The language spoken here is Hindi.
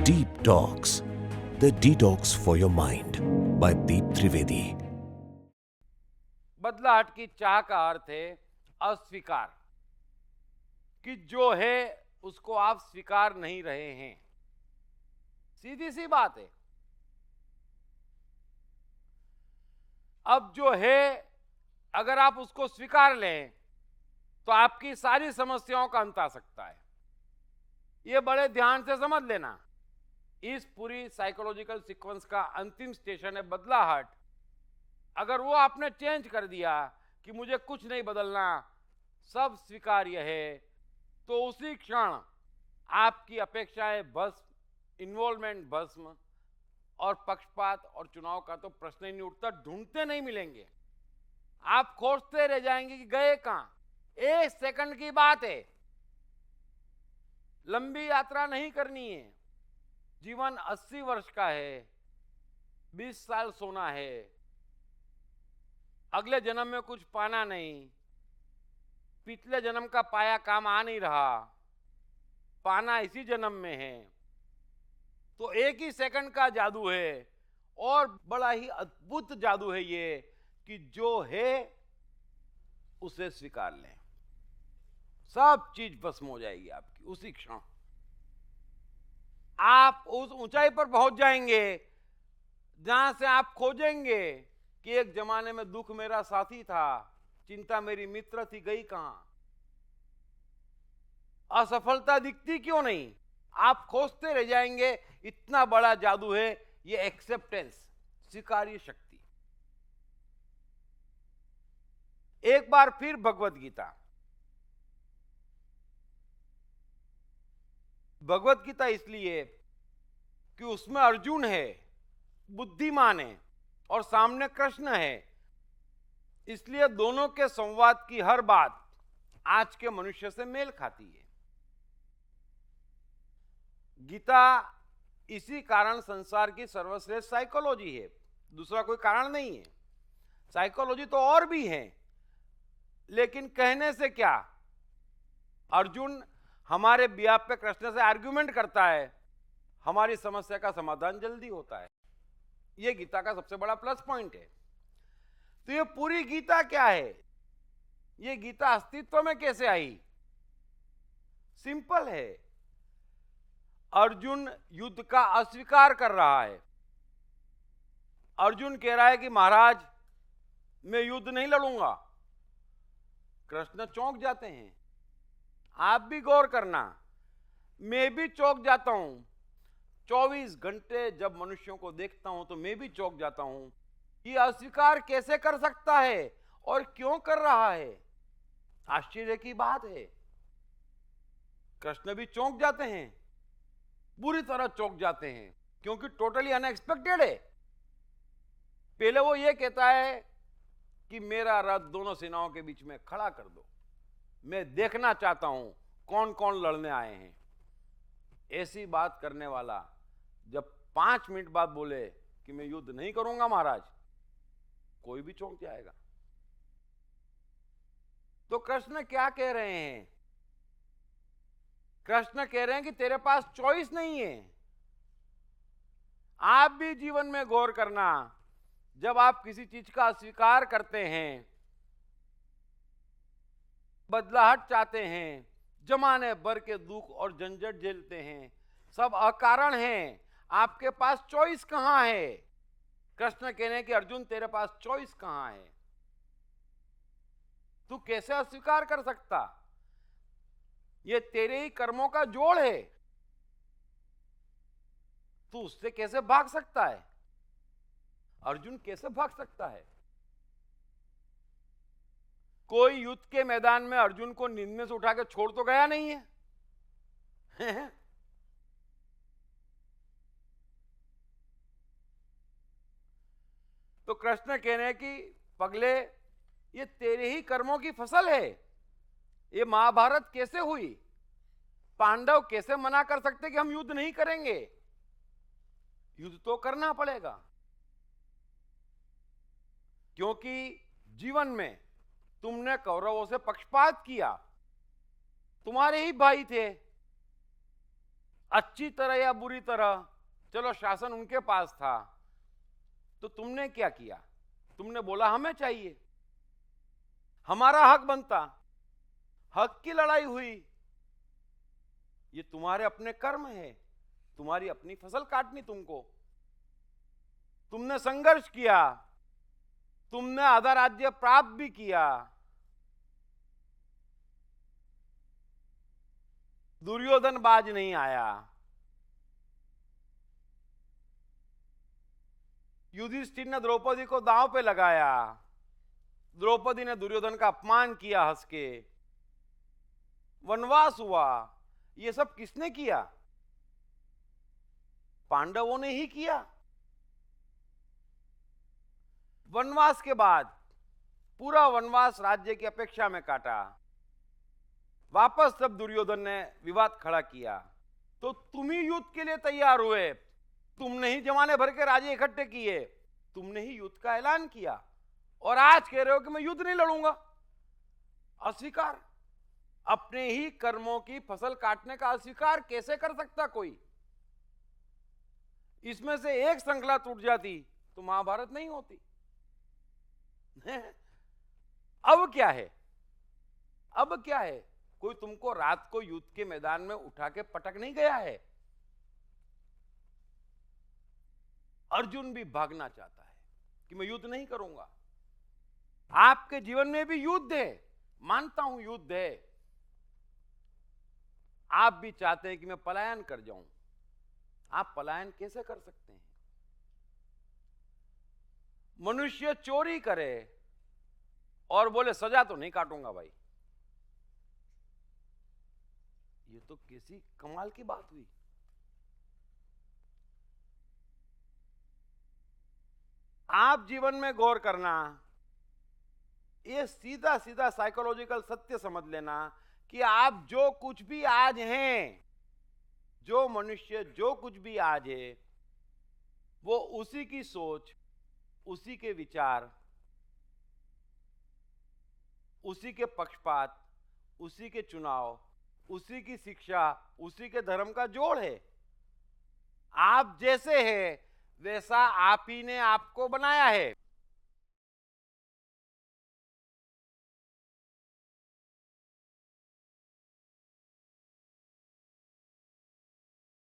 Deep Talks, the detox for your mind by Deep Trivedi. बदलाहट की चाह का अर्थ है अस्वीकार, कि जो है उसको आप स्वीकार नहीं रहे हैं। सीधी सी बात है। अब जो है अगर आप उसको स्वीकार लें तो आपकी सारी समस्याओं का अंत आ सकता है। ये बड़े ध्यान से समझ लेना। इस पूरी साइकोलॉजिकल सीक्वेंस का अंतिम स्टेशन है बदलाहट। अगर वो आपने चेंज कर दिया कि मुझे कुछ नहीं बदलना, सब स्वीकार्य है, तो उसी क्षण आपकी अपेक्षाएं भस्म, इन्वॉल्वमेंट भस्म, और पक्षपात और चुनाव का तो प्रश्न ही नहीं उठता। ढूंढते नहीं मिलेंगे, आप खोजते रह जाएंगे कि गए कहां। 1 सेकंड की बात है, लंबी यात्रा नहीं करनी है। जीवन 80 वर्ष का है, 20 साल सोना है, अगले जन्म में कुछ पाना नहीं, पिछले जन्म का पाया काम आ नहीं रहा, पाना इसी जन्म में है। तो 1 ही सेकंड का जादू है, और बड़ा ही अद्भुत जादू है ये कि जो है उसे स्वीकार लें। सब चीज भस्म हो जाएगी आपकी उसी क्षण। आप उस ऊंचाई पर पहुंच जाएंगे जहां से आप खोजेंगे कि एक जमाने में दुख मेरा साथी था, चिंता मेरी मित्र थी, गई कहां। असफलता दिखती क्यों नहीं, आप खोजते रह जाएंगे। इतना बड़ा जादू है ये एक्सेप्टेंस, स्वीकार्य शक्ति। एक बार फिर भगवत गीता। भगवत गीता इसलिए कि उसमें अर्जुन है, बुद्धिमान है, और सामने कृष्ण है। इसलिए दोनों के संवाद की हर बात आज के मनुष्य से मेल खाती है। गीता इसी कारण संसार की सर्वश्रेष्ठ साइकोलॉजी है, दूसरा कोई कारण नहीं है। साइकोलॉजी तो और भी है, लेकिन कहने से क्या। अर्जुन हमारे बिहाफ पे कृष्ण से आर्ग्यूमेंट करता है, हमारी समस्या का समाधान जल्दी होता है। यह गीता का सबसे बड़ा प्लस पॉइंट है। तो ये पूरी गीता क्या है, ये गीता अस्तित्व में कैसे आई। सिंपल है। अर्जुन युद्ध का अस्वीकार कर रहा है। अर्जुन कह रहा है कि महाराज मैं युद्ध नहीं लड़ूंगा। कृष्ण चौंक जाते हैं। आप भी गौर करना, मैं भी चौंक जाता हूं। 24 घंटे जब मनुष्यों को देखता हूं तो मैं भी चौंक जाता हूं। ये अस्वीकार कैसे कर सकता है और क्यों कर रहा है, आश्चर्य की बात है। कृष्ण भी चौंक जाते हैं, बुरी तरह चौंक जाते हैं, क्योंकि टोटली अनएक्सपेक्टेड है। पहले वो ये कहता है कि मेरा रथ दोनों सेनाओं के बीच में खड़ा कर दो, मैं देखना चाहता हूं कौन कौन लड़ने आए हैं। ऐसी बात करने वाला जब 5 मिनट बाद बोले कि मैं युद्ध नहीं करूंगा महाराज, कोई भी चौंक जाएगा। तो कृष्ण क्या कह रहे हैं। कृष्ण कह रहे हैं कि तेरे पास चॉइस नहीं है। आप भी जीवन में गौर करना, जब आप किसी चीज का अस्वीकार करते हैं, बदलाहट चाहते हैं, जमाने भर के दुख और झंझट झेलते हैं, सब अकारण हैं। आपके पास चॉइस कहां है। कृष्ण कह रहे हैं कि अर्जुन तेरे पास चॉइस कहां है, तू कैसे अस्वीकार कर सकता। ये तेरे ही कर्मों का जोड़ है, तू उससे कैसे भाग सकता है। अर्जुन कैसे भाग सकता है। कोई युद्ध के मैदान में अर्जुन को नींद में से उठा के छोड़ तो गया नहीं है। तो कृष्ण कह रहे हैं कि पगले, ये तेरे ही कर्मों की फसल है। ये महाभारत कैसे हुई। पांडव कैसे मना कर सकते कि हम युद्ध नहीं करेंगे। युद्ध तो करना पड़ेगा, क्योंकि जीवन में तुमने कौरवों से पक्षपात किया, तुम्हारे ही भाई थे। अच्छी तरह या बुरी तरह, चलो शासन उनके पास था, तो तुमने क्या किया? तुमने बोला हमें चाहिए, हमारा हक बनता, हक की लड़ाई हुई। ये तुम्हारे अपने कर्म है, तुम्हारी अपनी फसल काटनी तुमको। तुमने संघर्ष किया, तुमने आधा राज्य प्राप्त भी किया। दुर्योधन बाज नहीं आया, युधिष्ठिर ने द्रौपदी को दांव पे लगाया, द्रौपदी ने दुर्योधन का अपमान किया हंस के, वनवास हुआ। ये सब किसने किया? पांडवों ने ही किया। वनवास के बाद पूरा वनवास राज्य की अपेक्षा में काटा, वापस जब दुर्योधन ने विवाद खड़ा किया तो तुम ही युद्ध के लिए तैयार हुए, तुमने ही जमाने भर के राजे इकट्ठे किए, तुमने ही युद्ध का ऐलान किया, और आज कह रहे हो कि मैं युद्ध नहीं लड़ूंगा। अस्वीकार। अपने ही कर्मों की फसल काटने का अस्वीकार कैसे कर सकता कोई? इसमें से एक श्रृंखला टूट जाती तो महाभारत नहीं होती। अब क्या है? अब क्या है? कोई तुमको रात को युद्ध के मैदान में उठा के पटक नहीं गया है। अर्जुन भी भागना चाहता है कि मैं युद्ध नहीं करूंगा। आपके जीवन में भी युद्ध है, मानता हूं युद्ध है। आप भी चाहते हैं कि मैं पलायन कर जाऊं। आप पलायन कैसे कर सकते हैं? मनुष्य चोरी करे और बोले सजा तो नहीं काटूंगा भाई, ये तो किसी कमाल की बात हुई। आप जीवन में गौर करना, ये सीधा सीधा साइकोलॉजिकल सत्य समझ लेना कि आप जो कुछ भी आज हैं, जो मनुष्य जो कुछ भी आज है, वो उसी की सोच, उसी के विचार, उसी के पक्षपात, उसी के चुनाव, उसी की शिक्षा, उसी के धर्म का जोड़ है। आप जैसे हैं वैसा आप ही ने आपको बनाया है।